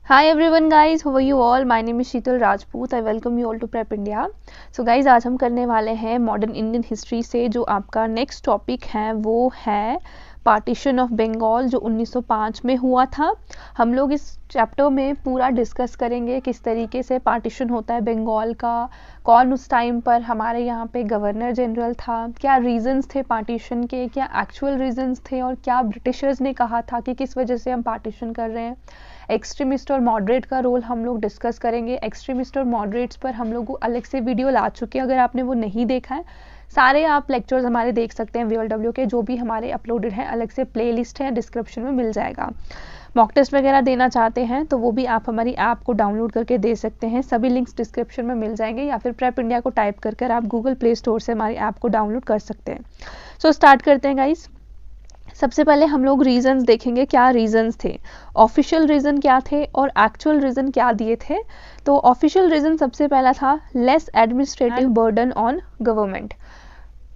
Hi everyone guys, how are you all? My name is Sheetal Rajput. I welcome you all to Prep India. So guys, आज हम करने वाले हैं modern Indian history से जो आपका नेक्स्ट टॉपिक है वो है पार्टीशन ऑफ बंगाल जो 1905 में हुआ था। हम लोग इस चैप्टर में पूरा डिस्कस करेंगे किस तरीके से पार्टीशन होता है बंगाल का, कौन उस टाइम पर हमारे यहाँ पे गवर्नर जनरल था, क्या रीजंस थे पार्टीशन के, क्या एक्चुअल रीजंस थे और क्या ब्रिटिशर्स ने कहा था कि किस वजह से हम पार्टीशन कर रहे हैं। एक्सट्रीमिस्ट और मॉडरेट का रोल हम लोग डिस्कस करेंगे। एक्सट्रीमिस्ट और मॉडरेट्स पर हम लोग अलग से वीडियो ला चुके हैं, अगर आपने वो नहीं देखा है सारे आप लेक्चर्स हमारे देख सकते हैं VLW के, जो भी हमारे अपलोडेड हैं, अलग से प्लेलिस्ट है, डिस्क्रिप्शन में मिल जाएगा। मॉक टेस्ट वगैरह देना चाहते हैं तो वो भी आप हमारी ऐप को डाउनलोड करके दे सकते हैं, सभी लिंक्स डिस्क्रिप्शन में मिल जाएंगे, या फिर प्रेप इंडिया को टाइप कर आप गूगल प्ले स्टोर से हमारी ऐप को डाउनलोड कर सकते हैं। सो स्टार्ट करते हैं गाइस। सबसे पहले हम लोग रीजंस देखेंगे, क्या रीजंस थे, ऑफिशियल रीजन क्या थे और एक्चुअल रीजन क्या दिए थे। तो ऑफिशियल रीजन सबसे पहला था less administrative burden on government.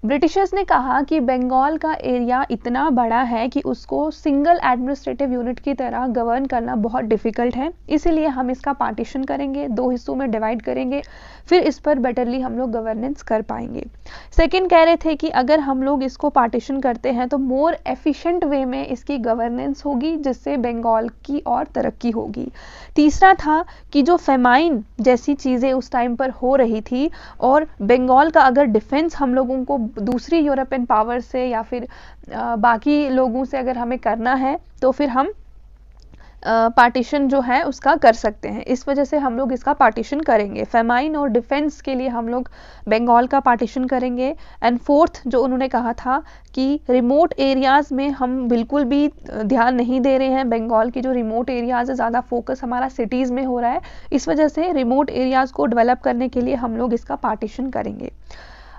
Britishers ने कहा कि बंगाल का एरिया इतना बड़ा है कि उसको सिंगल एडमिनिस्ट्रेटिव यूनिट की तरह गवर्न करना बहुत डिफिकल्ट है, इसीलिए हम इसका पार्टीशन करेंगे, दो हिस्सों में डिवाइड करेंगे, फिर इस पर बेटरली हम लोग गवर्नेंस कर पाएंगे। सेकंड कह रहे थे कि अगर हम लोग इसको पार्टीशन करते हैं तो मोर एफिशिएंट वे में इसकी गवर्नेंस होगी, जिससे बंगाल की और तरक्की होगी। तीसरा था कि जो फेमाइन जैसी चीज़ें उस टाइम पर हो रही थी और बंगाल का अगर डिफेंस हम लोगों को दूसरी यूरोपियन पावर से या फिर बाकी लोगों से अगर हमें करना है तो फिर हम पार्टीशन जो है उसका कर सकते हैं, इस वजह से हम लोग इसका पार्टीशन करेंगे। फेमाइन और डिफेंस के लिए हम लोग बंगाल का पार्टीशन करेंगे। एंड फोर्थ जो उन्होंने कहा था कि रिमोट एरियाज़ में हम बिल्कुल भी ध्यान नहीं दे रहे हैं, बंगाल की जो रिमोट एरियाज़ है ज़्यादा फोकस हमारा सिटीज़ में हो रहा है, इस वजह से रिमोट एरियाज़ को डेवलप करने के लिए हम लोग इसका पार्टीशन करेंगे।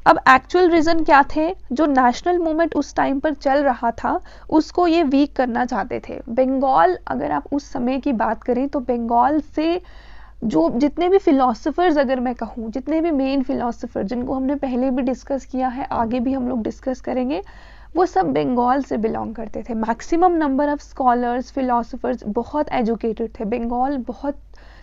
अब एक्चुअल रीज़न क्या थे, जो नेशनल मूवमेंट उस टाइम पर चल रहा था उसको ये वीक करना चाहते थे। बंगाल, अगर आप उस समय की बात करें तो बंगाल से जो जितने भी फिलोसफर्स, अगर मैं कहूँ जितने भी मेन फिलोसफर जिनको हमने पहले भी डिस्कस किया है, आगे भी हम लोग डिस्कस करेंगे, वो सब बंगाल से बिलोंग करते थे। Maximum number of scholars, philosophers बहुत एजुकेटेड थे। बंगाल बहुत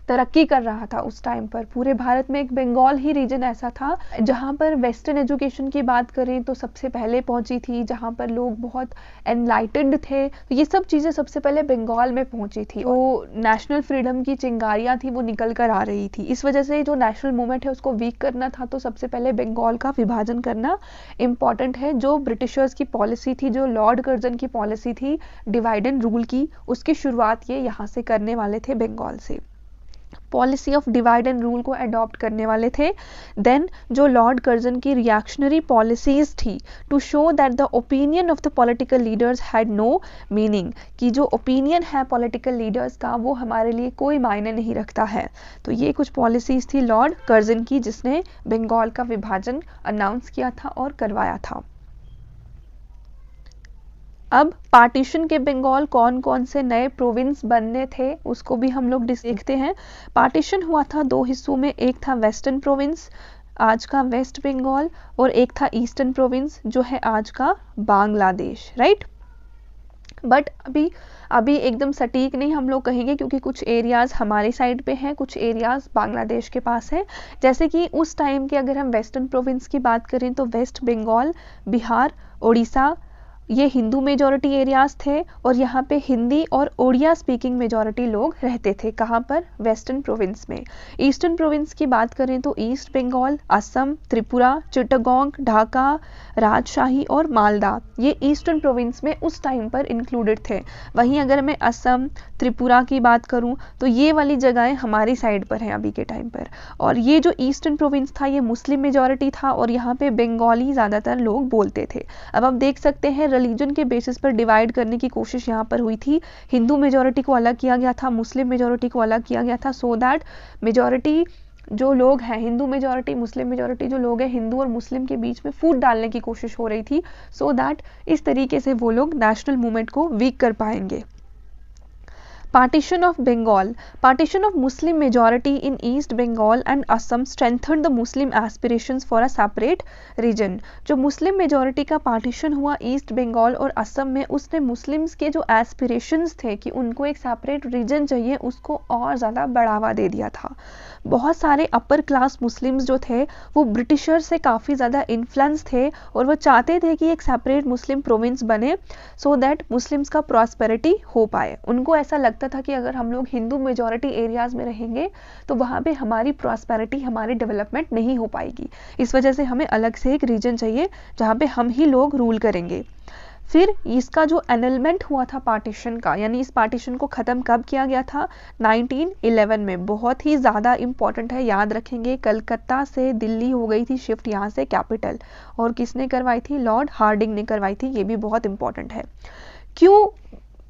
तरक्की कर रहा था उस टाइम पर, पूरे भारत में एक बंगाल ही रीजन ऐसा था जहाँ पर वेस्टर्न एजुकेशन की बात करें तो सबसे पहले पहुंची थी, जहाँ पर लोग बहुत एनलाइटेंड थे, तो ये सब चीज़ें सबसे पहले बंगाल में पहुंची थी। वो नेशनल फ्रीडम की चिंगारियाँ थी वो निकल कर आ रही थी, इस वजह से जो नेशनल मूवमेंट है उसको वीक करना था, तो सबसे पहले बंगाल का विभाजन करना इम्पॉर्टेंट है। जो ब्रिटिशर्स की पॉलिसी थी, जो लॉर्ड कर्जन की पॉलिसी थी डिवाइड एंड रूल की, उसकी शुरुआत ये यहाँ से करने वाले थे, बंगाल से policy of divide and rule को अडॉप्ट करने वाले थे। देन जो लॉर्ड कर्जन की रिएक्शनरी पॉलिसीज थी to show that the opinion of the political leaders had no meaning, कि जो ओपिनियन है पॉलिटिकल लीडर्स का वो हमारे लिए कोई मायने नहीं रखता है। तो ये कुछ पॉलिसीज थी लॉर्ड कर्जन की, जिसने बंगाल का विभाजन अनाउंस किया था और करवाया था। अब पार्टीशन के बंगाल कौन कौन से नए प्रोविंस बनने थे उसको भी हम लोग देखते हैं। पार्टीशन हुआ था दो हिस्सों में, एक था वेस्टर्न प्रोविंस आज का वेस्ट बंगाल, और एक था ईस्टर्न प्रोविंस जो है आज का बांग्लादेश, राइट। बट अभी एकदम सटीक नहीं हम लोग कहेंगे, क्योंकि कुछ एरियाज़ हमारी साइड पे हैं, कुछ एरियाज़ बांग्लादेश के पास हैं। जैसे कि उस टाइम के अगर हम वेस्टर्न प्रोविंस की बात करें तो वेस्ट बंगाल, बिहार, उड़ीसा, ये हिंदू मेजॉरिटी एरियाज थे और यहाँ पे हिंदी और ओडिया स्पीकिंग मेजॉरिटी लोग रहते थे। कहाँ पर? वेस्टर्न प्रोविंस में। ईस्टर्न प्रोविंस की बात करें तो ईस्ट बंगाल, असम, त्रिपुरा, चिट्टागोंग, ढाका, राजशाही और मालदा, ये ईस्टर्न प्रोविंस में उस टाइम पर इंक्लूडेड थे। वहीं अगर मैं असम, त्रिपुरा की बात करूं तो ये वाली जगहें हमारी साइड पर हैं अभी के टाइम पर। और ये जो ईस्टर्न प्रोविंस था ये मुस्लिम मेजॉरिटी था और यहाँ पे बंगाली ज़्यादातर लोग बोलते थे। अब आप देख सकते हैं रिलीजन के बेसिस पर डिवाइड करने की कोशिश यहाँ पर हुई थी। हिंदू मेजॉरिटी को अलग किया गया था, मुस्लिम मेजॉरिटी को अलग किया गया था, सो दैट मेजॉरिटी जो लोग हैं, हिंदू मेजॉरिटी, मुस्लिम मेजॉरिटी जो लोग हैं, हिंदू और मुस्लिम के बीच में फूट डालने की कोशिश हो रही थी, सो दैट इस तरीके से वो लोग नेशनल मूवमेंट को वीक कर पाएंगे। Partition of Bengal. Partition of Muslim majority in East Bengal and Assam strengthened the Muslim aspirations for a separate region. जो मुस्लिम मेजॉरिटी का पार्टीशन हुआ ईस्ट बंगाल और असम में, उसने मुस्लिम्स के जो एस्पिरेशंस थे कि उनको एक सेपरेट रीजन चाहिए, उसको और ज़्यादा बढ़ावा दे दिया था। बहुत सारे अपर क्लास मुस्लिम्स जो थे वो ब्रिटिशर से काफ़ी ज़्यादा इन्फ्लुएंस थे और वो चाहते थे कि एक सेपरेट मुस्लिम प्रोविंस बने सो दैट मुस्लिम्स का प्रॉस्पेरिटी हो पाए। उनको ऐसा लगता था कि अगर हम लोग हिंदू मेजॉरिटी एरियाज़ में रहेंगे तो वहाँ पे हमारी प्रॉस्पेरिटी, हमारी डेवलपमेंट नहीं हो पाएगी। इस वजह से हमें अलग से एक रीजन चाहिए जहाँ पे हम ही लोग रूल करेंगे। फिर इसका जो एनलमेंट हुआ था पार्टीशन का, यानी इस पार्टीशन को ख़त्म कब किया गया था? 1911 में। बहुत ही ज़्यादा इम्पॉर्टेंट है, याद रखेंगे। कलकत्ता से दिल्ली हो गई थी शिफ्ट, यहाँ से कैपिटल, और किसने करवाई थी? लॉर्ड हार्डिंग ने करवाई थी। ये भी बहुत इम्पॉर्टेंट है। क्यों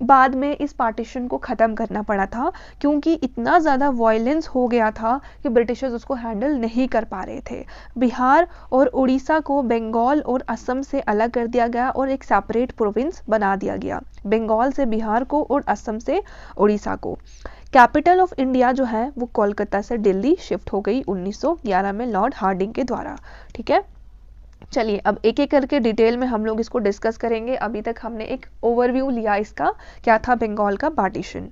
बाद में इस पार्टीशन को ख़त्म करना पड़ा था? क्योंकि इतना ज़्यादा वायलेंस हो गया था कि ब्रिटिशर्स उसको हैंडल नहीं कर पा रहे थे। बिहार और उड़ीसा को बंगाल और असम से अलग कर दिया गया और एक सेपरेट प्रोविंस बना दिया गया, बंगाल से बिहार को और असम से उड़ीसा को। कैपिटल ऑफ इंडिया जो है वो कोलकाता से दिल्ली शिफ्ट हो गई 1911 में लॉर्ड हार्डिंग के द्वारा। ठीक है, चलिए अब एक एक करके डिटेल में हम लोग इसको डिस्कस करेंगे। अभी तक हमने एक ओवरव्यू लिया इसका, क्या था बंगाल का पार्टीशन।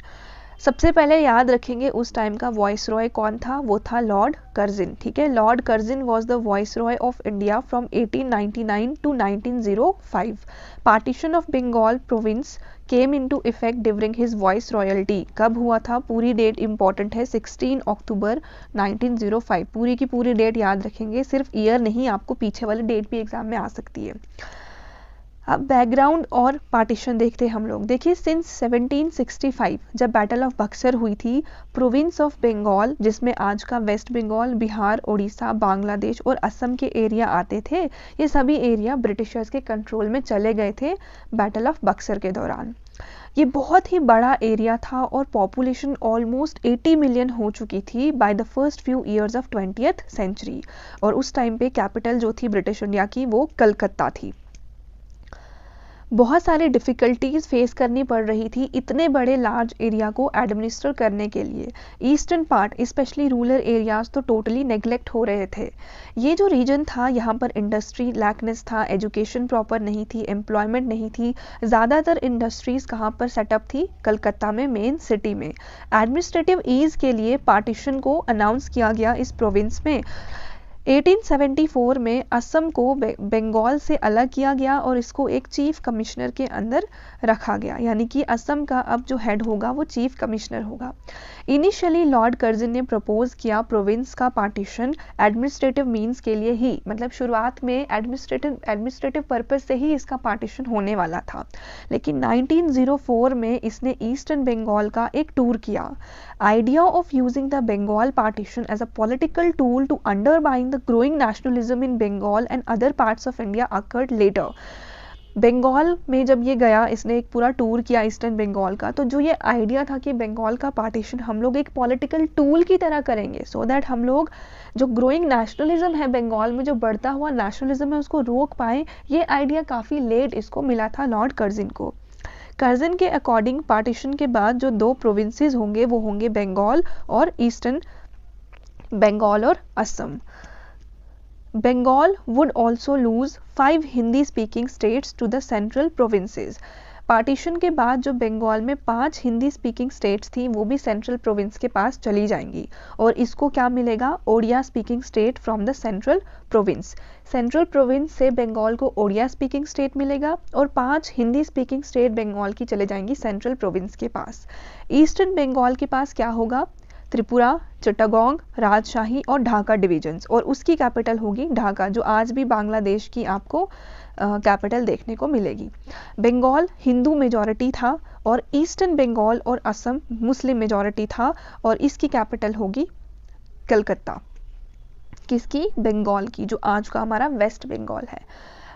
सबसे पहले याद रखेंगे उस टाइम का वॉइस रॉय कौन था? वो था लॉर्ड कर्जिन। ठीक है, Lord Curzon was the viceroy of India from 1899 to 1905। Partition of Bengal province came into effect during his viceroyalty. कब हुआ था? पूरी डेट इंपॉर्टेंट है, 16 अक्टूबर 1905। पूरी की पूरी डेट याद रखेंगे, सिर्फ ईयर नहीं, आपको पीछे वाली डेट भी एग्जाम में आ सकती है। अब बैकग्राउंड और पार्टीशन देखते हैं हम लोग। देखिए, सिंस 1765 जब बैटल ऑफ बक्सर हुई थी, प्रोविंस ऑफ बंगाल, जिसमें आज का वेस्ट बंगाल, बिहार, उड़ीसा, बांग्लादेश और असम के एरिया आते थे, ये सभी एरिया ब्रिटिशर्स के कंट्रोल में चले गए थे बैटल ऑफ बक्सर के दौरान। ये बहुत ही बड़ा एरिया था और पॉपुलेशन ऑलमोस्ट 80 मिलियन हो चुकी थी by the first few years of 20th century. और उस टाइम पे कैपिटल जो थी ब्रिटिश इंडिया की वो कलकत्ता थी। बहुत सारी डिफ़िकल्टीज फेस करनी पड़ रही थी इतने बड़े लार्ज एरिया को एडमिनिस्टर करने के लिए। Eastern part specially rural areas तो टोटली नेग्लेक्ट हो रहे थे। ये जो रीजन था यहाँ पर इंडस्ट्री लैकनेस था, एजुकेशन प्रॉपर नहीं थी, एम्प्लॉयमेंट नहीं थी। ज़्यादातर इंडस्ट्रीज़ कहाँ पर सेटअप थी? कलकत्ता में, मेन सिटी में। एडमिनिस्ट्रेटिव ईज़ के लिए पार्टीशन को अनाउंस किया गया इस प्रोविंस में। 1874 में असम को बंगाल से अलग किया गया और इसको एक चीफ कमिश्नर के अंदर रखा गया, यानी कि असम का अब जो हेड होगा वो चीफ कमिश्नर होगा। इनिशियली लॉर्ड कर्जिन ने प्रपोज किया प्रोविंस का पार्टीशन एडमिनिस्ट्रेटिव मीन्स के लिए ही, मतलब शुरुआत में एडमिनिस्ट्रेटिव पर्पज से ही इसका पार्टीशन होने वाला था। लेकिन 1904 में इसने ईस्टर्न बंगाल का एक टूर किया। Idea of using the Bengal partition as a political tool to undermine the growing nationalism in Bengal and other parts of India occurred later. Bengal में जब ये गया, इसने एक पूरा टूर किया ईस्टर्न बंगाल का, तो जो ये आइडिया था कि बंगाल का पार्टीशन हम लोग एक पॉलिटिकल टूल की तरह करेंगे सो दैट हम लोग जो ग्रोइंग नेशनलिज्म है बंगाल में, जो बढ़ता हुआ नेशनलिज्म है, उसको रोक पाएँ। ये आइडिया काफ़ी लेट इसको मिला था लॉर्ड कर्जिन को। कर्जिन के अकॉर्डिंग पार्टीशन के बाद जो दो प्रोविंसेस होंगे वो होंगे बंगाल और ईस्टर्न बंगाल और Assam. Bengal would also lose 5 Hindi-speaking states to the central provinces. Partition के बाद जो बंगाल में 5 हिंदी स्पीकिंग स्टेट्स थी वो भी सेंट्रल प्रोविंस के पास चली जाएंगी और इसको क्या मिलेगा? Odia speaking state from the central province. Central province से बंगाल को ओडिया स्पीकिंग स्टेट मिलेगा और 5 हिंदी स्पीकिंग स्टेट बंगाल की चले जाएंगी सेंट्रल प्रोविंस के पास। ईस्टर्न बंगाल के पास क्या होगा? त्रिपुरा, चिट्टागोंग, राजशाही और ढाका डिवीजन्स, और उसकी कैपिटल होगी ढाका, जो आज भी बांग्लादेश की आपको कैपिटल देखने को मिलेगी। बंगाल हिंदू मेजॉरिटी था और ईस्टर्न बंगाल और असम मुस्लिम मेजॉरिटी था और इसकी कैपिटल होगी कलकत्ता। किसकी? बंगाल की, जो आज का हमारा वेस्ट बंगाल है।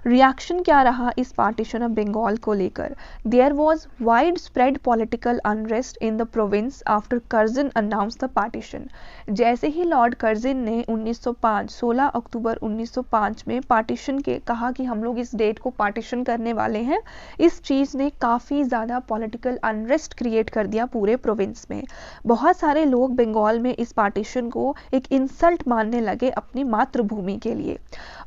रिएक्शन क्या रहा इस पार्टीशन ऑफ बंगाल को लेकर? There was widespread political unrest in the province after Curzon announce the partition. जैसे ही लॉर्ड कर्जन ने 1905 16 अक्टूबर 1905 में पार्टीशन के कहा कि हम लोग इस डेट को पार्टीशन करने वाले हैं, इस चीज़ ने काफ़ी ज़्यादा पॉलिटिकल अनरेस्ट क्रिएट कर दिया पूरे प्रोविंस में। बहुत सारे लोग बंगाल में इस पार्टीशन को एक इंसल्ट मानने लगे अपनी मातृभूमि के लिए,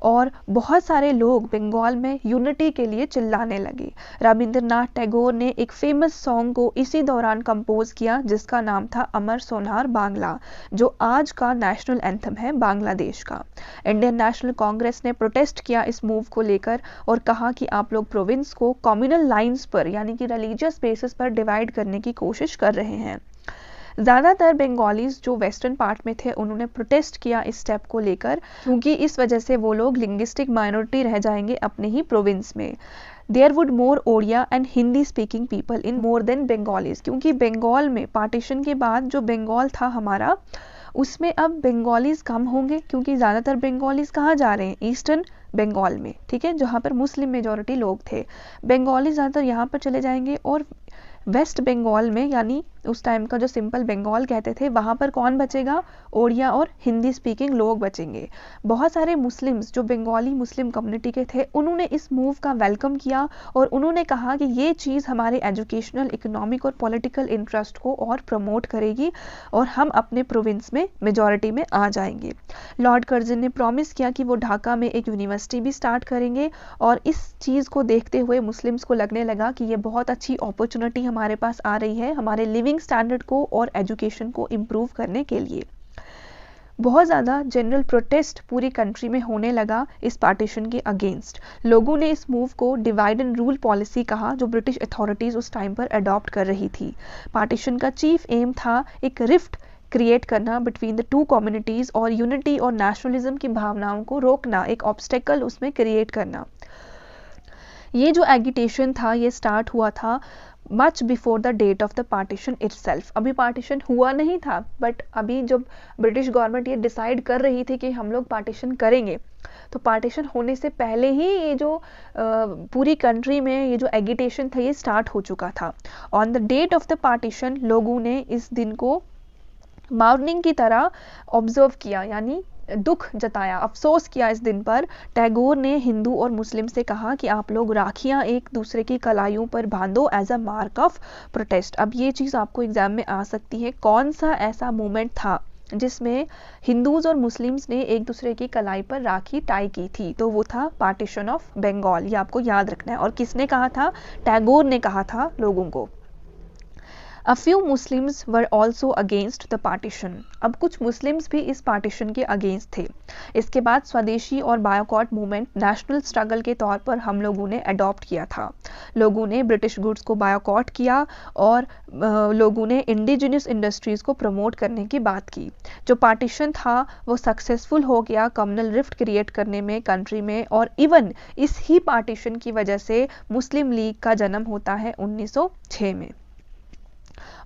और बहुत सारे लोग बंगाल में यूनिटी के लिए चिल्लाने लगे। रविंद्रनाथ टैगोर ने एक फेमस सॉन्ग को इसी दौरान कंपोज किया जिसका नाम था अमर सोनार बांग्ला, जो आज का नेशनल एंथम है बांग्लादेश का। इंडियन नेशनल कांग्रेस ने प्रोटेस्ट किया इस मूव को लेकर और कहा कि आप लोग प्रोविंस को कम्युनल लाइंस पर यानी कि रिलीजियस बेसिस पर डिवाइड करने की कोशिश कर रहे हैं। ज़्यादातर बंगालीज जो वेस्टर्न पार्ट में थे उन्होंने प्रोटेस्ट किया इस स्टेप को लेकर, क्योंकि इस वजह से वो लोग लिंग्विस्टिक माइनॉरिटी रह जाएंगे अपने ही प्रोविंस में। There would more Odia and Hindi speaking people in more than Bengalis, क्योंकि बंगाल में पार्टीशन के बाद जो बंगाल था हमारा उसमें अब बंगालीज कम होंगे, क्योंकि ज़्यादातर बंगालीज कहाँ जा रहे हैं? ईस्टर्न बंगाल में, ठीक है, जहाँ पर मुस्लिम मेजॉरिटी लोग थे। बंगाली ज़्यादातर यहाँ पर चले जाएंगे और वेस्ट बंगाल में यानी उस टाइम का जो सिंपल बंगाल कहते थे वहाँ पर कौन बचेगा? ओडिया और हिंदी स्पीकिंग लोग बचेंगे। बहुत सारे मुस्लिम्स जो बंगाली मुस्लिम कम्युनिटी के थे उन्होंने इस मूव का वेलकम किया और उन्होंने कहा कि ये चीज़ हमारे एजुकेशनल, इकोनॉमिक और पॉलिटिकल इंटरेस्ट को और प्रमोट करेगी और हम अपने प्रोविंस में मेजॉरिटी में आ जाएंगे। लॉर्ड कर्जन ने प्रॉमिस किया कि वो ढाका में एक यूनिवर्सिटी भी स्टार्ट करेंगे और इस चीज़ को देखते हुए मुस्लिम्स को लगने लगा कि ये बहुत अच्छी अपॉर्चुनिटी हमारे पास आ रही है हमारे लिविंग स्टैंडर्ड को और एजुकेशन को इम्प्रूव करने के लिए। बहुत ज़्यादा जनरल प्रोटेस्ट पूरी कंट्री में होने लगा इस पार्टीशन के अगेंस्ट। लोगों ने इस मूव को डिवाइड एंड रूल पॉलिसी कहा जो ब्रिटिश अथॉरिटीज़ उस टाइम पर अडॉप्ट कर रही थी। पार्टीशन का चीफ एम था एक रिफ्ट क्रिएट करना बिटवीन द टू कम्युनिटीज़ और यूनिटी और नेशनलिज्म की भावनाओं को रोकना, एक ऑब्स्टेकल उसमें क्रिएट करना। ये जो एगिटेशन था ये स्टार्ट हुआ था much before the date of the partition itself. अभी पार्टीशन हुआ नहीं था, बट अभी जब ब्रिटिश गवर्नमेंट ये डिसाइड कर रही थी कि हम लोग पार्टीशन करेंगे, तो पार्टीशन होने से पहले ही ये जो पूरी कंट्री में ये जो एगिटेशन था ये स्टार्ट हो चुका था। On the date of the partition लोगों ने इस दिन को मॉर्निंग की तरह ऑब्जर्व किया, यानी दुख जताया, अफसोस किया इस दिन पर। टैगोर ने हिंदू और मुस्लिम से कहा कि आप लोग राखियां एक दूसरे की कलाइयों पर बांधो as a mark of protest. अब ये चीज़ आपको एग्जाम में आ सकती है, कौन सा ऐसा मोमेंट था जिसमें हिंदूज और मुस्लिम्स ने एक दूसरे की कलाई पर राखी टाई की थी? तो वो था पार्टीशन ऑफ बंगाल। ये आपको याद रखना है। और किसने कहा था? टैगोर ने कहा था लोगों को। A few Muslims were also against the partition. अब कुछ मुस्लिम्स भी इस पार्टीशन के अगेंस्ट थे। इसके बाद स्वदेशी और बायकॉट मूवमेंट नेशनल स्ट्रगल के तौर पर हम लोगों ने अडॉप्ट किया था। लोगों ने ब्रिटिश गुड्स को बायकॉट किया और लोगों ने इंडिजिनस इंडस्ट्रीज़ को प्रमोट करने की बात की। जो पार्टीशन था वो सक्सेसफुल हो गया कम्युनल रिफ्ट क्रिएट करने में कंट्री में, और इवन इस ही पार्टीशन की वजह से मुस्लिम लीग का जन्म होता है 1906 में।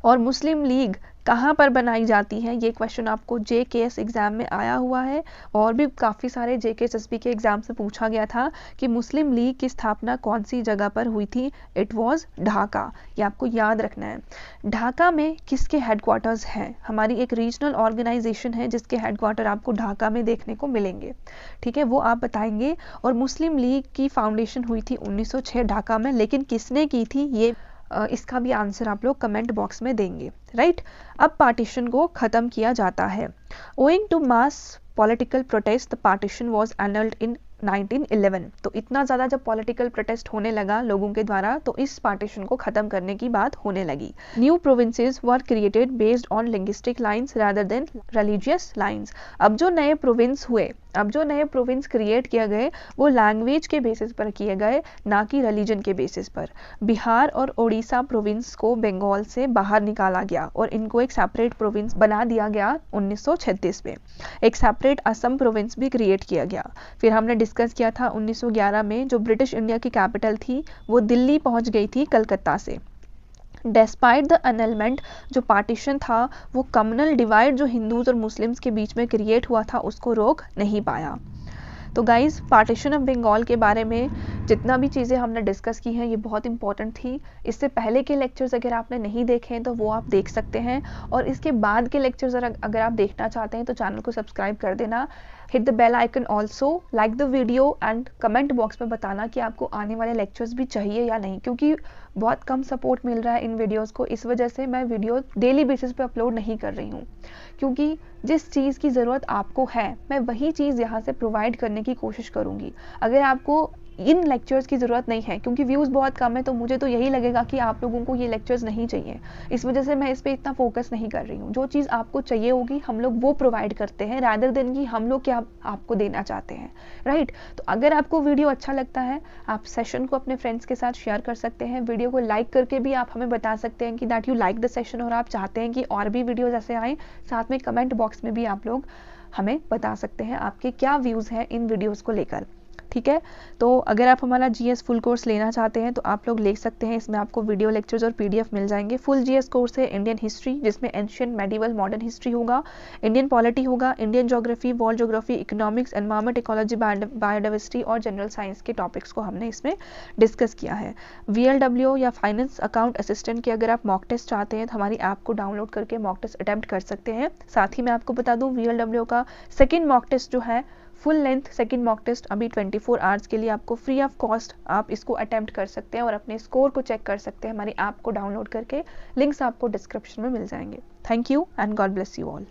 और मुस्लिम लीग कहाँ पर बनाई जाती है? ये क्वेश्चन आपको JKS एग्ज़ाम में आया हुआ है और भी काफ़ी सारे JKS SB के एग्ज़ाम से पूछा गया था कि मुस्लिम लीग की स्थापना कौन सी जगह पर हुई थी। It was Dhaka. ये आपको याद रखना है। ढाका में किसके हेडक्वार्टर्स हैं? हमारी एक रीजनल ऑर्गेनाइजेशन है जिसके हेडक्वार्टर आपको ढाका में देखने को मिलेंगे, ठीक है, वो आप बताएंगे। और मुस्लिम लीग की फाउंडेशन हुई थी 1906 ढाका में, लेकिन किसने की थी ये इसका भी आंसर आप लोग कमेंट बॉक्स में देंगे, राइट। अब पार्टीशन को ख़त्म किया जाता है। Owing to mass political protest the partition was annulled in 1911। तो इतना ज़्यादा जब पॉलिटिकल प्रोटेस्ट होने लगा लोगों के द्वारा तो इस पार्टीशन को ख़त्म करने की बात होने लगी। New provinces were created based on linguistic lines rather than religious lines. अब जो नए प्रोविंस हुए, अब जो नए प्रोविंस क्रिएट किए गए वो लैंग्वेज के बेसिस पर किए गए, ना कि रिलीजन के बेसिस पर। बिहार और उड़ीसा प्रोविंस को बंगाल से बाहर निकाला गया और इनको एक सेपरेट प्रोविंस बना दिया गया 1936 में। एक सेपरेट असम प्रोविंस भी क्रिएट किया गया। फिर हमने डिस्कस किया था 1911 में जो ब्रिटिश इंडिया की कैपिटल थी वो दिल्ली पहुंच गई थी कलकत्ता से। डेस्पाइट द अनलमेंट, जो पार्टीशन था वो कम्युनल डिवाइड जो हिंदूज और मुस्लिम्स के बीच में क्रिएट हुआ था उसको रोक नहीं पाया। तो गाइज़, पार्टीशन ऑफ बंगाल के बारे में जितना भी चीज़ें हमने डिस्कस की हैं ये बहुत इंपॉर्टेंट थी। इससे पहले के लेक्चर्स अगर आपने नहीं देखे हैं तो वो आप देख सकते हैं, और इसके बाद के लेक्चर्स अगर आप देखना चाहते हैं तो चैनल को सब्सक्राइब कर देना, hit the bell icon also, like the video and comment box में बताना कि आपको आने वाले लेक्चर्स भी चाहिए या नहीं, क्योंकि बहुत कम सपोर्ट मिल रहा है इन वीडियोस को। इस वजह से मैं वीडियो डेली बेसिस पे अपलोड नहीं कर रही हूँ, क्योंकि जिस चीज़ की ज़रूरत आपको है मैं वही चीज़ यहाँ से प्रोवाइड करने की कोशिश करूँगी। अगर आपको इन लेक्चर्स की ज़रूरत नहीं है, क्योंकि व्यूज़ बहुत कम है, तो मुझे तो यही लगेगा कि आप लोगों को ये लेक्चर्स नहीं चाहिए, इस वजह से मैं इस पर इतना फोकस नहीं कर रही हूँ। जो चीज़ आपको चाहिए होगी हम लोग वो प्रोवाइड करते हैं, रादर देन कि हम लोग क्या आपको देना चाहते हैं, राइट। तो अगर आपको वीडियो अच्छा लगता है आप सेशन को अपने फ्रेंड्स के साथ शेयर कर सकते हैं, वीडियो को लाइक करके भी आप हमें बता सकते हैं कि that you like the session और आप चाहते हैं कि और भी वीडियोज़ ऐसे आएँ। साथ में कमेंट बॉक्स में भी आप लोग हमें बता सकते हैं आपके क्या व्यूज़ हैं इन वीडियोज़ को लेकर, ठीक है। तो अगर आप हमारा जीएस फुल कोर्स लेना चाहते हैं तो आप लोग ले सकते हैं, इसमें आपको वीडियो लेक्चर्स और पीडीएफ मिल जाएंगे। फुल जीएस कोर्स है इंडियन हिस्ट्री, जिसमें एंशियंट, मेडिवल, मॉडर्न हिस्ट्री होगा, इंडियन पॉलिटी होगा, Indian geography, world geography, economics, environment, ecology, biodiversity और जनरल साइंस के टॉपिक्स को हमने इसमें डिस्कस किया है। वीएलडब्ल्यू या फाइनेंस अकाउंट असिस्टेंट के अगर आप मॉक टेस्ट चाहते हैं तो हमारी ऐप को डाउनलोड करके मॉक टेस्ट अटेम्प्ट कर सकते हैं। साथ ही मैं आपको बता दूं वीएलडब्ल्यू का सेकेंड मॉक टेस्ट जो है, full length second mock test, अभी 24 आवर्स के लिए आपको फ्री ऑफ कॉस्ट आप इसको अटेम्प्ट कर सकते हैं और अपने स्कोर को चेक कर सकते हैं हमारी ऐप को डाउनलोड करके। लिंक्स आपको डिस्क्रिप्शन में मिल जाएंगे। Thank you and God bless you all.